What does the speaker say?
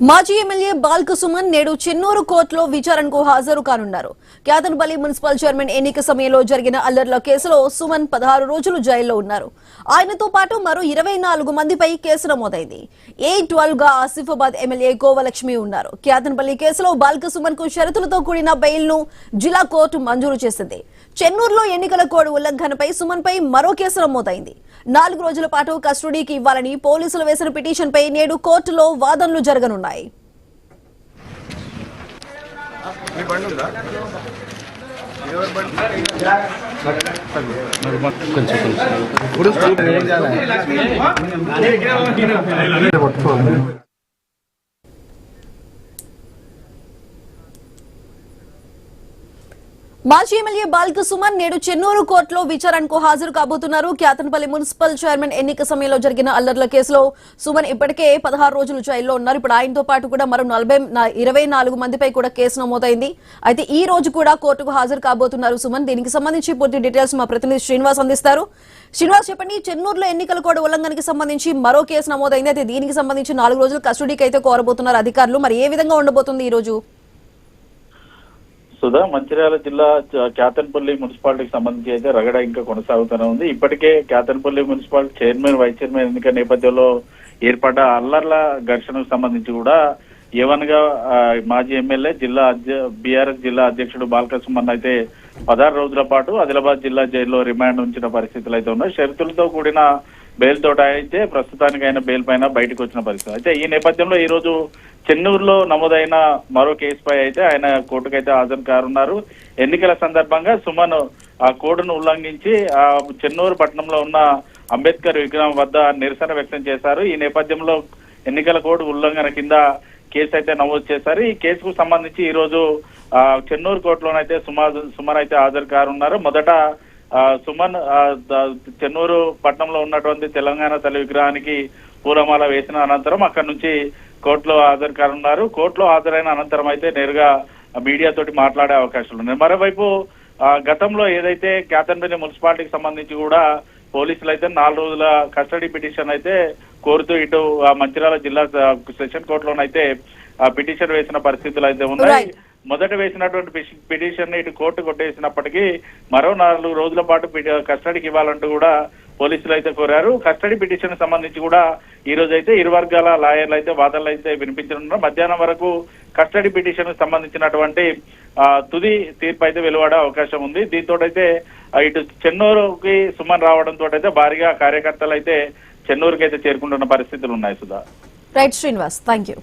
మాజీ ఎమ్మెల్యే బాల్క సుమన్ నేడు చెన్నూరు కోర్టులో విచారణకు హాజరు కానున్నారు. క్యాతన్పల్లి మున్సిపల్ చైర్మన్ ఎన్నిక సమయంలో జరిగిన అల్లర్ల కేసులో సుమన్ 16 రోజులు జైల్లో ఉన్నారు. ఆయనతో పాటు మరో 24 మందిపై కేసు నమోదైంది. A12 గా ఆసిఫాబాద్ ఎమ్మెల్యే కోవలక్ష్మి ఉన్నారు. క్యాతన్పల్లి కేసులో బాల్క సుమన్ కు షరతులతో కూడిన బెయిల్ ను జిల్లా కోర్టు మంజూరు చేసింది. చెన్నూరులో ఎన్నికల కోడ్ ఉల్లంఘనపై సుమన్ పై మరో కేసు నమోదైంది. 4 రోజుల పాటు కస్టడీకి ఇవ్వాలని పోలీసులు వేసిన పిటిషన్ పై నేడు కోర్టులో వాదనలు జరగనున్నాయి. మాజీ ఎమ్మెల్యే బాల్క సుమన్ నేడు చెన్నూరు కోర్టులో విచారణకు హాజరు కాబోతున్నారు. క్యాతన్పల్లి మున్సిపల్ చైర్మన్ ఎన్నిక సమయంలో జరిగిన అల్లర్ల కేసులో సుమన్ ఇప్పటికే 16 రోజులు జైల్లో ఉన్నారు. ఇప్పుడు ఆయనతో పాటు కూడా మరో 24 మందిపై కూడా కేసు నమోదైంది. అయితే ఈ రోజు కూడా కోర్టుకు హాజరు కాబోతున్నారు సుమన్. దీనికి సంబంధించి పూర్తి డీటెయిల్స్ మా ప్రతినిధి శ్రీనివాస్ అందిస్తారు. శ్రీనివాస్, చెప్పండి, చెన్నూరులో ఎన్నికల కోడ్ ఉల్లంఘనకి సంబంధించి మరో కేసు నమోదైంది. అయితే దీనికి సంబంధించి 4 రోజులు కస్టడీకి అయితే కోరబోతున్నారు అధికారులు. మరి ఏ విధంగా ఉండబోతుంది ఈ రోజు? సుధా, మంచిర్యాల జిల్లా క్యాతన్పల్లి మున్సిపాలిటీకి సంబంధించి అయితే రగడ ఇంకా కొనసాగుతూనే ఉంది. ఇప్పటికే Kyathanpally municipality chairman, vice chairman ఎన్నిక నేపథ్యంలో ఏర్పడ్డ అల్లర్ల ఘర్షణకు సంబంధించి కూడా ఏవన్గా మాజీ ఎమ్మెల్యే బీఆర్ఎస్ జిల్లా అధ్యక్షుడు బాల్క సుమన్ అయితే 16 రోజుల పాటు ఆదిలాబాద్ జిల్లా జైల్లో రిమాండ్ ఉంచిన పరిస్థితులు అయితే ఉన్నాయి. షరతులతో కూడిన బెయిల్ తోట అయితే ప్రస్తుతానికి ఆయన బెయిల్ పైన బయటకు వచ్చిన పరిస్థితి. అయితే ఈ నేపథ్యంలో ఈ రోజు చెన్నూరులో నమోదైన మరో కేసుపై అయితే ఆయన కోర్టుకైతే హాజరు కానున్నారు. ఎన్నికల సందర్భంగా సుమన్ ఆ కోడ్ను ఉల్లంఘించి ఆ చెన్నూరు పట్టణంలో ఉన్న అంబేద్కర్ విగ్రహం వద్ద నిరసన వ్యక్తం చేశారు. ఈ నేపథ్యంలో ఎన్నికల కోడ్ ఉల్లంఘన కింద కేసు అయితే నమోదు చేశారు. ఈ కేసుకు సంబంధించి ఈ రోజు చెన్నూరు కోర్టులోనైతే సుమన్ అయితే హాజరు కానున్నారు. మొదట సుమన్ చెన్నూరు పట్టణంలో ఉన్నటువంటి తెలంగాణ తల్లి విగ్రహానికి పూలమాల వేసిన అనంతరం అక్కడి నుంచి కోర్టులో హాజరు కానున్నారు. కోర్టులో హాజరైన అనంతరం అయితే నేరుగా మీడియాతోటి మాట్లాడే అవకాశాలు ఉన్నాయి. మరోవైపు గతంలో ఏదైతే క్యాతన్పల్లి మున్సిపాలిటీకి సంబంధించి కూడా పోలీసులు అయితే 4 రోజుల కస్టడీ పిటిషన్ అయితే కోరుతూ ఇటు మంచిర్యాల జిల్లా సెషన్ కోర్టులోనైతే పిటిషన్ వేసిన పరిస్థితులు అయితే ఉన్నాయి. మొదట వేసినటువంటి పిటిషన్ ఇటు కోర్టు కొట్టేసినప్పటికీ మరో 4 రోజుల పాటు కస్టడీకి ఇవ్వాలంటూ కూడా పోలీసులు అయితే కోరారు. కస్టడీ పిటిషన్ సంబంధించి కూడా ఈ రోజు అయితే ఇరు వర్గాల లాయర్లు అయితే వాదనలు అయితే వినిపించనున్నారు. మధ్యాహ్నం వరకు కస్టడీ పిటిషన్ సంబంధించినటువంటి తుది తీర్పు అయితే వెలువడే అవకాశం ఉంది. దీంతో అయితే ఇటు చెన్నూరుకి సుమన్ రావడంతో అయితే భారీగా కార్యకర్తలు అయితే చెన్నూరుకి అయితే చేరుకుంటున్న పరిస్థితులు ఉన్నాయి. Sudha. Right Srinivas, thank you.